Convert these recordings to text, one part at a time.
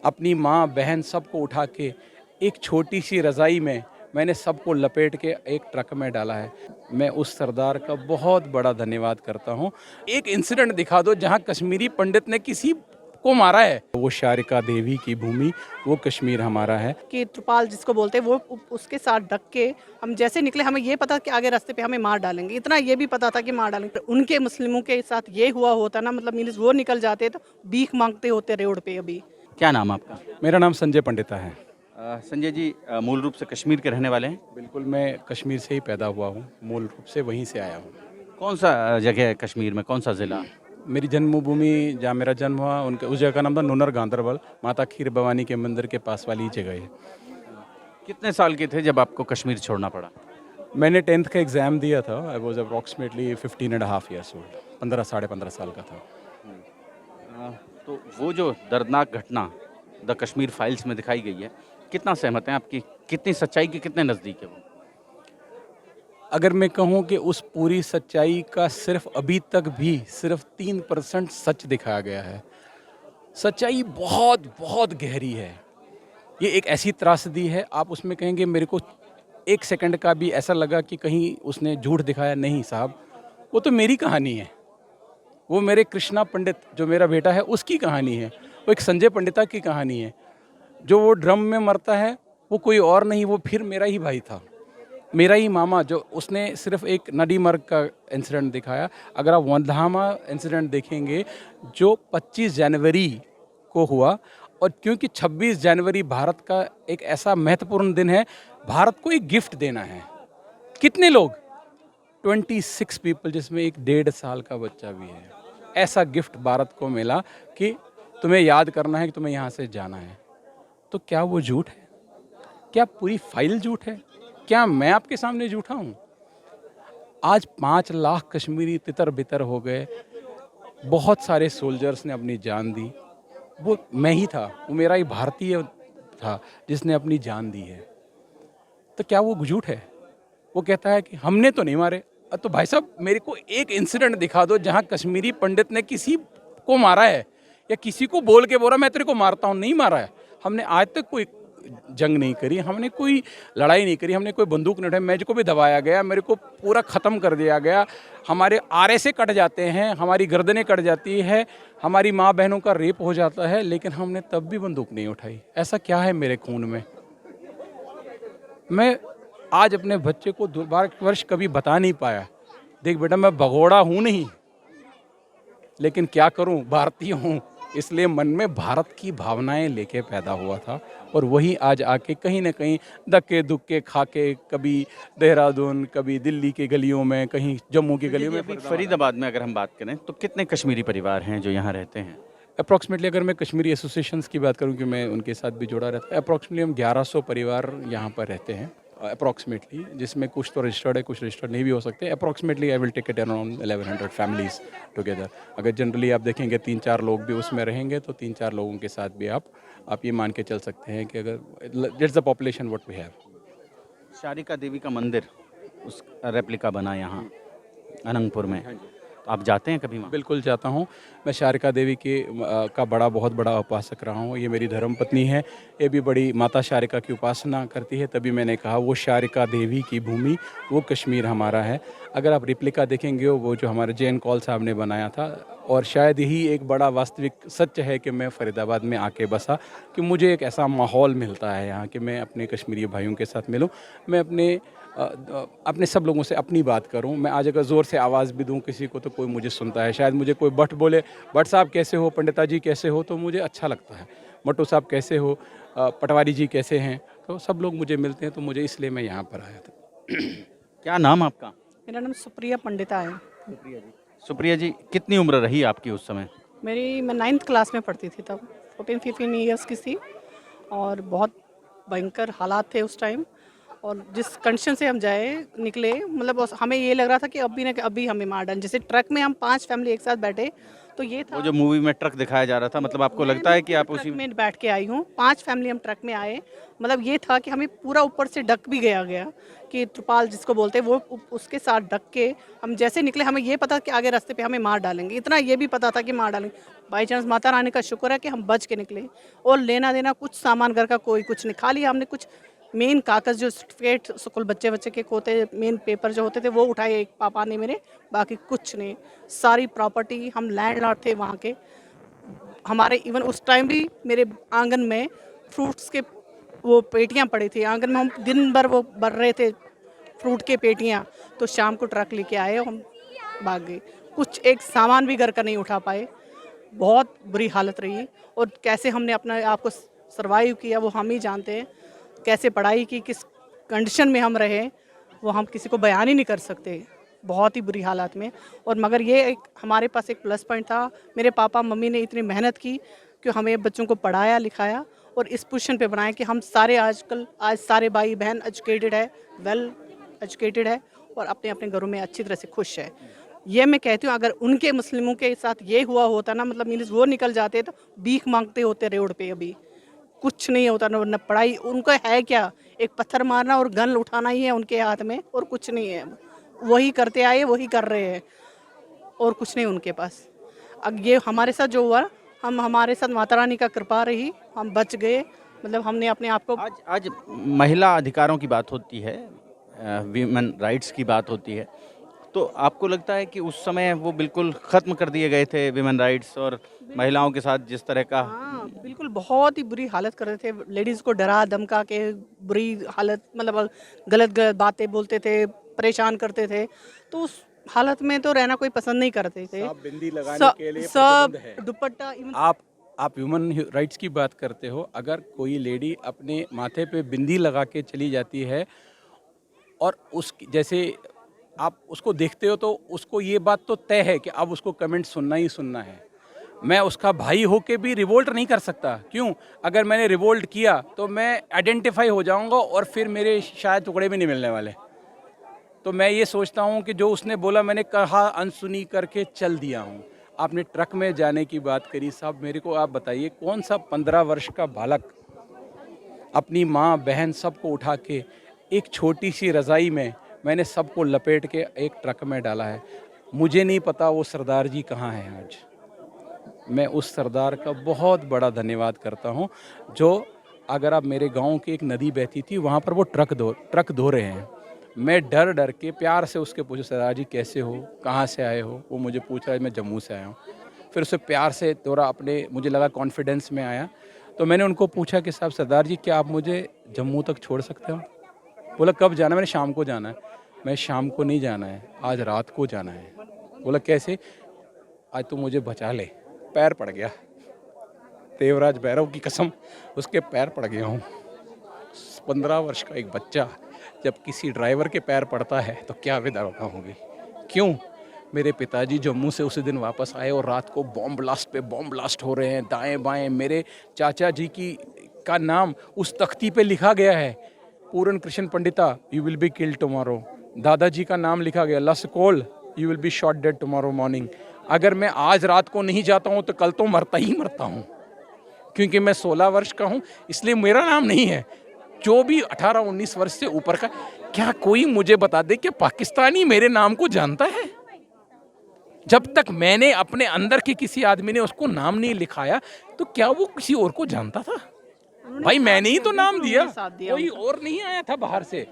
अपनी माँ बहन सबको उठा के एक छोटी सी रज़ाई में मैंने सबको लपेट के एक ट्रक में डाला है। मैं उस सरदार का बहुत बड़ा धन्यवाद करता हूँ। एक इंसिडेंट दिखा दो जहाँ कश्मीरी पंडित ने किसी को मारा है। वो शारिका देवी की भूमि, वो कश्मीर हमारा है। कि त्रिपाल जिसको बोलते हैं वो उसके साथ ढक के हम जैसे निकले, हमें ये पता कि आगे रास्ते पे हमें मार डालेंगे, इतना ये भी पता था कि मार डालेंगे। उनके मुस्लिमों के साथ ये हुआ होता ना, मतलब मीन्स वो निकल जाते तो भीख मांगते होते रोड पे अभी। क्या नाम आपका? मेरा नाम संजय पंडिता है। संजय जी, मूल रूप से कश्मीर के रहने वाले हैं? बिल्कुल, मैं कश्मीर से ही पैदा हुआ हूँ, मूल रूप से वहीं से आया हूँ। कौन सा जगह है कश्मीर में, कौन सा ज़िला? मेरी जन्मभूमि जहाँ मेरा जन्म हुआ उनके उस जगह का नाम था नुनर गांधरबल, माता खीर भवानी के मंदिर के पास वाली जगह है। कितने साल के थे जब आपको कश्मीर छोड़ना पड़ा? मैंने 10th का एग्ज़ाम दिया था। I was approximately 15.5 years old, 15 साढ़े 15 साल का था। तो वो जो दर्दनाक घटना द कश्मीर फाइल्स में दिखाई गई है, कितना सहमत हैं आपकी? कितनी सच्चाई के कितने नज़दीक है वो? अगर मैं कहूँ कि उस पूरी सच्चाई का सिर्फ अभी तक भी सिर्फ 3% सच दिखाया गया है। सच्चाई बहुत बहुत गहरी है। ये एक ऐसी त्रासदी है, आप उसमें कहेंगे मेरे को 1 सेकंड का भी ऐसा लगा कि कहीं उसने झूठ दिखाया, नहीं साहब, वो तो मेरी कहानी है। वो मेरे कृष्णा पंडित जो मेरा बेटा है उसकी कहानी है। वो एक संजय पंडिता की कहानी है। जो वो ड्रम में मरता है वो कोई और नहीं, वो फिर मेरा ही भाई था, मेरा ही मामा, जो उसने सिर्फ एक नदी मर्ग का इंसिडेंट दिखाया। अगर आप वंधामा इंसिडेंट देखेंगे जो 25 जनवरी को हुआ, और क्योंकि 26 जनवरी भारत का एक ऐसा महत्वपूर्ण दिन है, भारत को एक गिफ्ट देना है। कितने लोग? 26 पीपल, जिसमें एक 1.5 साल का बच्चा भी है। ऐसा गिफ्ट भारत को मिला कि तुम्हें याद करना है कि तुम्हें यहाँ से जाना है। तो क्या वो झूठ है? क्या पूरी फाइल झूठ है? क्या मैं आपके सामने झूठा हूँ? आज 5 लाख कश्मीरी तितर बितर हो गए। बहुत सारे सोल्जर्स ने अपनी जान दी। वो मैं ही था, वो मेरा ही भारतीय था जिसने अपनी जान दी है। तो क्या वो झूठ है? वो कहता है कि हमने तो नहीं मारे। तो भाई साहब, मेरे को एक इंसिडेंट दिखा दो जहाँ कश्मीरी पंडित ने किसी को मारा है या किसी को बोल के बोला मैं तेरे को मारता हूँ। नहीं मारा है। हमने आज तक कोई जंग नहीं करी, हमने कोई लड़ाई नहीं करी, हमने कोई बंदूक नहीं उठाई, मुझको भी दबाया गया, मेरे को पूरा ख़त्म कर दिया गया। हमारे आरे से कट जाते हैं, हमारी गर्दनें कट जाती है, हमारी माँ बहनों का रेप हो जाता है, लेकिन हमने तब भी बंदूक नहीं उठाई। ऐसा क्या है मेरे खून में? मैं आज अपने बच्चे को दुर्भाग्यवश कभी बता नहीं पाया, देख बेटा मैं भगोड़ा हूँ नहीं, लेकिन क्या करूँ, भारतीय हूँ, इसलिए मन में भारत की भावनाएं लेके पैदा हुआ था। और वही आज आके कहीं ना कहीं धक्के दुक्के खा के, कभी देहरादून, कभी दिल्ली की गलियों में, कहीं जम्मू की गलियों में। अभी फरीदाबाद में अगर हम बात करें तो कितने कश्मीरी परिवार हैं जो यहाँ रहते हैं? अप्रॉक्सीमेटली अगर मैं कश्मीरी एसोसिएशंस की बात करूं कि मैं उनके साथ भी जुड़ा रहता है, अप्रॉक्सीमेटली हम 1100 परिवार यहाँ पर रहते हैं अप्रॉक्सीमेटली, जिसमें कुछ तो रजिस्टर्ड है, कुछ रजिस्टर्ड नहीं भी हो सकते। Approximately I will take it around 1100 families together. अगर जनरली आप देखेंगे 3-4 लोग भी उसमें रहेंगे तो 3-4 लोगों के साथ भी आप ये मान के चल सकते हैं कि अगर that's the population what we have. Sharika Devi का मंदिर, उस रेप्लिका बना यहाँ अनंगपुर में, तो आप जाते हैं कभी वहाँ? बिल्कुल जाता हूँ। मैं शारिका देवी का बहुत बड़ा उपासक रहा हूँ। ये मेरी धर्मपत्नी है, ये भी बड़ी माता शारिका की उपासना करती है। तभी मैंने कहा वो शारिका देवी की भूमि, वो कश्मीर हमारा है। अगर आप रेप्लिका देखेंगे वो जो हमारे जैन कौल साहब ने बनाया था, और शायद यही एक बड़ा वास्तविक सत्य है कि मैं फ़रीदाबाद में आके बसा, कि मुझे एक ऐसा माहौल मिलता है यहाँ कि मैं अपने कश्मीरी भाइयों के साथ मिलूँ, मैं अपने सब लोगों से अपनी बात करूं। मैं आज अगर ज़ोर से आवाज़ भी दूं किसी को तो कोई मुझे सुनता है। शायद मुझे कोई भट्ट बोले, भट्ट साहब कैसे हो, पंडिता जी कैसे हो, तो मुझे अच्छा लगता है। मट्टू साहब कैसे हो, पटवारी जी कैसे हैं, तो सब लोग मुझे मिलते हैं, तो मुझे इसलिए मैं यहाँ पर आया था। क्या नाम आपका? मेरा नाम सुप्रिया पंडिता है। सुप्रिया जी। सुप्रिया जी, कितनी उम्र रही आपकी उस समय? मैं 9th क्लास में पढ़ती थी तब, 14-15 ईयर्स की थी, और बहुत भयंकर हालात थे उस टाइम। और जिस कंडीशन से हम निकले, मतलब हमें ये लग रहा था कि अभी ना कि अभी हमें मार डालें। जैसे ट्रक में हम 5 फैमिली एक साथ बैठे, तो ये था। वो जो मूवी में ट्रक दिखाया जा रहा था, मतलब आपको मैं लगता है कि खुद आप ट्रक उसी में बैठ के आई हूँ, 5 फैमिली हम ट्रक में आए। मतलब ये था कि हमें पूरा ऊपर से ढक भी गया कि त्रिपाल जिसको बोलते हैं वो उसके साथ ढक के हम जैसे निकले, हमें ये पता कि आगे रास्ते पे हमें मार डालेंगे, इतना ये भी पता था कि मार डालेंगे। बाई चांस माता रानी का शुक्र है कि हम बच के निकले। और लेना देना कुछ सामान घर का कोई कुछ नहीं, खाली हमने कुछ मेन कागज़ जो सर्टिफिकेट स्कूल बच्चे के होते, मेन पेपर जो होते थे वो उठाए एक पापा ने मेरे, बाकी कुछ नहीं। सारी प्रॉपर्टी, हम लैंडलॉर्ड थे वहाँ के। हमारे इवन उस टाइम भी मेरे आंगन में फ्रूट्स के वो पेटियां पड़ी थी आंगन में, हम दिन भर वो भर रहे थे फ्रूट के पेटियां। तो शाम को ट्रक लेके आए और हम भाग गए। कुछ एक सामान भी घर का नहीं उठा पाए। बहुत बुरी हालत रही। और कैसे हमने अपने आप को सर्वाइव किया वो हम ही जानते हैं। कैसे पढ़ाई की, किस कंडीशन में हम रहे, वो हम किसी को बयान ही नहीं कर सकते। बहुत ही बुरी हालात में। और मगर ये एक हमारे पास एक प्लस पॉइंट था, मेरे पापा मम्मी ने इतनी मेहनत की कि हमें बच्चों को पढ़ाया लिखाया और इस पोजीशन पे बनाया कि हम सारे आज सारे भाई बहन एजुकेटेड है, वेल एजुकेटेड है और अपने अपने घरों में अच्छी तरह से खुश है। ये मैं कहती हूँ, अगर उनके मुस्लिमों के साथ ये हुआ होता ना, मतलब मीन्स वो निकल जाते तो भीख मांगते होते रोड पे, अभी कुछ नहीं होता। न पढ़ाई उनको है क्या, एक पत्थर मारना और गन उठाना ही है उनके हाथ में, और कुछ नहीं है। वही करते आए, वही कर रहे हैं, और कुछ नहीं उनके पास। अब ये हमारे साथ जो हुआ, हमारे साथ माता रानी का कृपा रही, हम बच गए। मतलब हमने अपने आप को आज आज महिला अधिकारों की बात होती है, वीमेन राइट्स की बात होती है, तो आपको लगता है कि उस समय वो बिल्कुल ख़त्म कर दिए गए थे वीमेन राइट्स, और महिलाओं के साथ जिस तरह का हाँ बिल्कुल, बहुत ही बुरी हालत कर रहे थे। लेडीज़ को डरा धमका के बुरी हालत, मतलब गलत गलत बातें बोलते थे, परेशान करते थे। तो उस हालत में तो रहना कोई पसंद नहीं करते थे। सब बिंदी लगाने के लिए सब प्रतिबंध है। दुपट्टा इवन आप ह्यूमन राइट्स की बात करते हो, अगर कोई लेडी अपने माथे पे बिंदी लगा के चली जाती है और उस जैसे आप उसको देखते हो तो उसको ये बात तो तय है कि अब उसको कमेंट सुनना ही सुनना है। मैं उसका भाई होके भी रिवोल्ट नहीं कर सकता। क्यों? अगर मैंने रिवोल्ट किया तो मैं आइडेंटिफाई हो जाऊंगा और फिर मेरे शायद टुकड़े भी नहीं मिलने वाले। तो मैं ये सोचता हूँ कि जो उसने बोला मैंने कहा, अनसुनी करके चल दिया हूँ। आपने ट्रक में जाने की बात करी साहब, मेरे को आप बताइए कौन सा 15 वर्ष का बालक अपनी माँ बहन सबको उठा के एक छोटी सी रज़ाई में मैंने सबको लपेट के एक ट्रक में डाला है। मुझे नहीं पता वो सरदार जी कहाँ हैं आज। मैं उस सरदार का बहुत बड़ा धन्यवाद करता हूँ जो, अगर आप मेरे गांव की एक नदी बहती थी वहाँ पर वो ट्रक धो रहे हैं। मैं डर डर के प्यार से उसके पूछा, सरदार जी कैसे हो, कहाँ से आए हो? वो मुझे पूछ रहा है, मैं जम्मू से आया हूँ। फिर उसे प्यार से थोड़ा अपने, मुझे लगा कॉन्फिडेंस में आया, तो मैंने उनको पूछा कि साहब सरदार जी क्या आप मुझे जम्मू तक छोड़ सकते हो? बोला कब जाना है? मैंने शाम को जाना है। मैं शाम को नहीं जाना है, आज रात को जाना है। बोला कैसे? आज तू मुझे बचा ले। पैर पड़ गया, देवराज भैरव की कसम उसके पैर पड़ गया हूँ। 15 वर्ष का एक बच्चा जब किसी ड्राइवर के पैर पड़ता है तो क्या विदारता होगी। क्यों? मेरे पिताजी जम्मू से उसी दिन वापस आए और रात को बॉम्ब ब्लास्ट पे बॉम्ब ब्लास्ट हो रहे हैं दाएं बाएं। मेरे चाचा जी का नाम उस तख्ती पे लिखा गया है, Pooran Krishna Pandita, you will be killed tomorrow. दादाजी का नाम लिखा गया, लसकोल, you will be shot dead tomorrow morning. अगर मैं आज रात को नहीं जाता हूँ तो कल तो मरता ही मरता हूँ, क्योंकि मैं 16 वर्ष का हूँ इसलिए मेरा नाम नहीं है। जो भी 18-19 वर्ष से ऊपर का, क्या कोई मुझे बता दे कि पाकिस्तानी मेरे नाम को जानता है? जब तक मैंने अपने अंदर के किसी आदमी ने उसको नाम नहीं लिखाया तो क्या वो किसी और को जानता था? भाई मैंने ही तो नाम दिया, कोई और नहीं आया था बाहर से।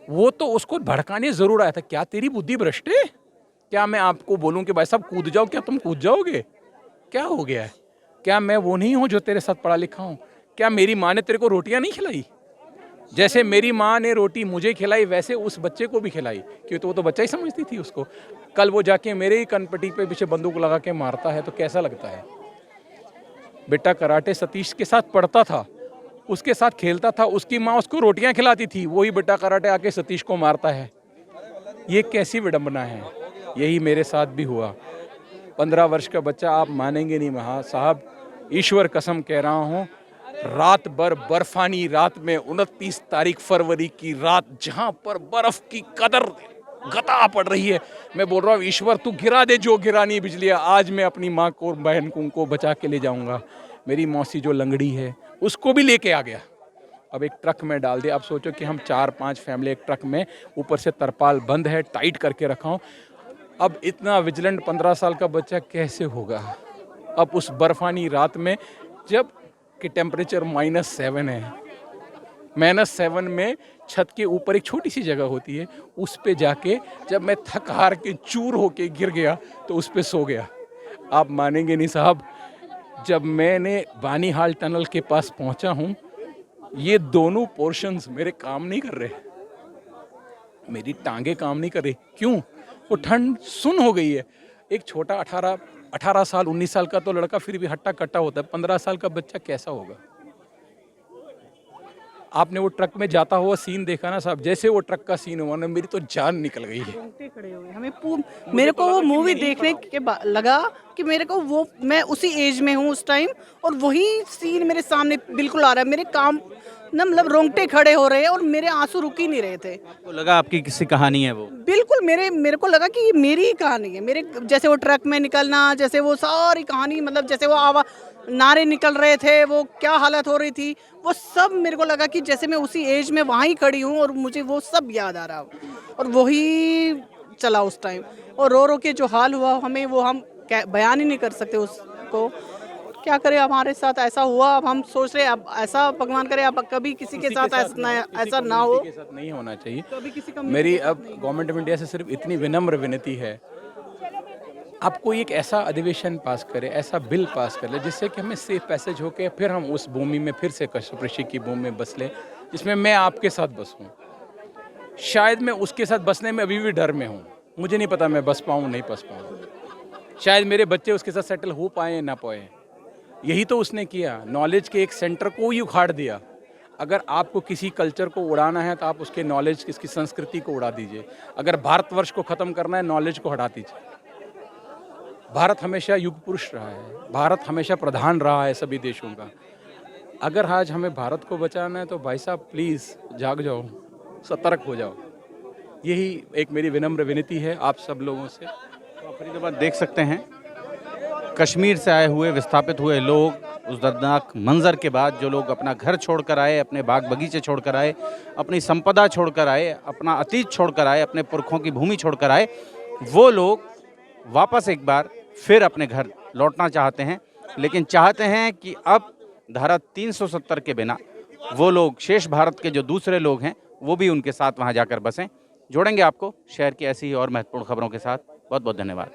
वो तो उसको भड़काने जरूर आया था। क्या तेरी बुद्धि भ्रष्ट है? क्या मैं आपको बोलूं कि भाई साहब कूद जाओ, क्या तुम कूद जाओगे? क्या हो गया है? क्या मैं वो नहीं हूं जो तेरे साथ पढ़ा लिखा हूं? क्या मेरी माँ ने तेरे को रोटियां नहीं खिलाई? जैसे मेरी माँ ने रोटी मुझे खिलाई वैसे उस बच्चे को भी खिलाई, क्योंकि वो तो बच्चा ही समझती थी उसको। कल वो जाके मेरे ही कनपटी पे पीछे बंदूक लगा के मारता है तो कैसा लगता है? बेटा कराटे सतीश के साथ पढ़ता था, उसके साथ खेलता था, उसकी माँ उसको रोटियां खिलाती थी, वही बेटा कराटे आके सतीश को मारता है। ये कैसी विडंबना है? यही मेरे साथ भी हुआ। 15 वर्ष का बच्चा, आप मानेंगे नहीं महा साहब, ईश्वर कसम कह रहा हूँ, रात भर बर्फानी रात में 29 तारीख फरवरी की रात जहां पर बर्फ की कदर गता पड़ रही है, मैं बोल रहा हूँ ईश्वर तू गिरा दे जो गिरानी बिजलियाँ। आज मैं अपनी माँ को बहन को बचा के ले जाऊंगा। मेरी मौसी जो लंगड़ी है उसको भी लेके आ गया, अब एक ट्रक में डाल दिया। अब सोचो कि हम 4-5 फैमिली एक ट्रक में, ऊपर से तरपाल बंद है, टाइट करके रखा हूँ। अब इतना विजिलेंट 15 साल का बच्चा कैसे होगा? अब उस बर्फानी रात में जब कि टेम्परेचर -7 है, -7 में छत के ऊपर एक छोटी सी जगह होती है, उस पे जाके जब मैं थक हार के चूर होके गिर गया तो उस पे सो गया। आप मानेंगे नहीं साहब, जब मैंने बानीहाल टनल के पास पहुंचा हूं, ये दोनों पोर्शंस मेरे काम नहीं कर रहे, मेरी टांगे काम नहीं कर रही। क्यों? वो ठंड सुन हो गई है। एक छोटा 18 साल 19 साल का तो लड़का फिर भी हट्टा कट्टा होता है, 15 साल का बच्चा कैसा होगा? आपने वो ट्रक में जाता हुआ सीन देखा ना साहब, जैसे वो ट्रक का सीन हुआ ना, मेरी तो जान निकल गई है। रोंगटे खड़े हो गए हमें। मेरे को वो मूवी देखने के बाद लगा कि मेरे को वो, मैं उसी एज में हूँ उस टाइम, और वही सीन मेरे सामने बिल्कुल आ रहा है। मेरे काम ना मतलब रोंगटे खड़े हो रहे हैं और मेरे आंसू रुक ही नहीं रहे थे। आपको लगा आपकी किसी कहानी है वो? बिल्कुल मेरे को लगा कि ये मेरी ही कहानी है। मेरे जैसे वो ट्रक में निकलना, जैसे वो सारी कहानी, मतलब जैसे वो नारे निकल रहे थे, वो क्या हालत हो रही थी, वो सब मेरे को लगा कि जैसे मैं उसी एज में वहाँ ही खड़ी हूँ और मुझे वो सब याद आ रहा, और वही चला उस टाइम। और रो रो के जो हाल हुआ हमें, वो हम बयान ही नहीं कर सकते उसको। क्या करें, हमारे साथ ऐसा हुआ। अब हम सोच रहे हैं अब ऐसा भगवान करे अब कभी किसी के साथ ऐसा ना हो, के साथ नहीं होना चाहिए। कभी किसी का। मेरी अब गवर्नमेंट ऑफ इंडिया से सिर्फ इतनी विनम्र विनती है, आप कोई एक ऐसा अधिवेशन पास करें, ऐसा बिल पास कर ले जिससे कि हमें सेफ पैसेज होके फिर हम उस भूमि में फिर से कश्यप ऋषि की भूमि में बस लें, जिसमें मैं आपके साथ बसूं। शायद मैं उसके साथ बसने में अभी भी डर में हूँ, मुझे नहीं पता मैं बस पाऊँ नहीं बस पाऊँ। शायद मेरे बच्चे उसके साथ सेटल हो पाए ना पाए। यही तो उसने किया, नॉलेज के एक सेंटर को ही उखाड़ दिया। अगर आपको किसी कल्चर को उड़ाना है तो आप उसके नॉलेज, इसकी संस्कृति को उड़ा दीजिए। अगर भारतवर्ष को ख़त्म करना है, नॉलेज को हटा दीजिए। भारत हमेशा युग पुरुष रहा है, भारत हमेशा प्रधान रहा है सभी देशों का। अगर आज हमें भारत को बचाना है तो भाई साहब प्लीज़ जाग जाओ, सतर्क हो जाओ। यही एक मेरी विनम्र विनती है आप सब लोगों से। तो फरीदाबाद देख सकते हैं, कश्मीर से आए हुए विस्थापित हुए लोग, उस दर्दनाक मंजर के बाद जो लोग अपना घर छोड़कर आए, अपने बाग बगीचे छोड़कर आए, अपनी संपदा छोड़कर आए, अपना अतीत छोड़कर आए, अपने पुरखों की भूमि छोड़कर आए, वो लोग वापस एक बार फिर अपने घर लौटना चाहते हैं। लेकिन चाहते हैं कि अब धारा 370 के बिना वो लोग, शेष भारत के जो दूसरे लोग हैं, वो भी उनके साथ वहाँ जाकर बसें। जोड़ेंगे आपको शहर की ऐसी ही और महत्वपूर्ण खबरों के साथ। बहुत बहुत धन्यवाद।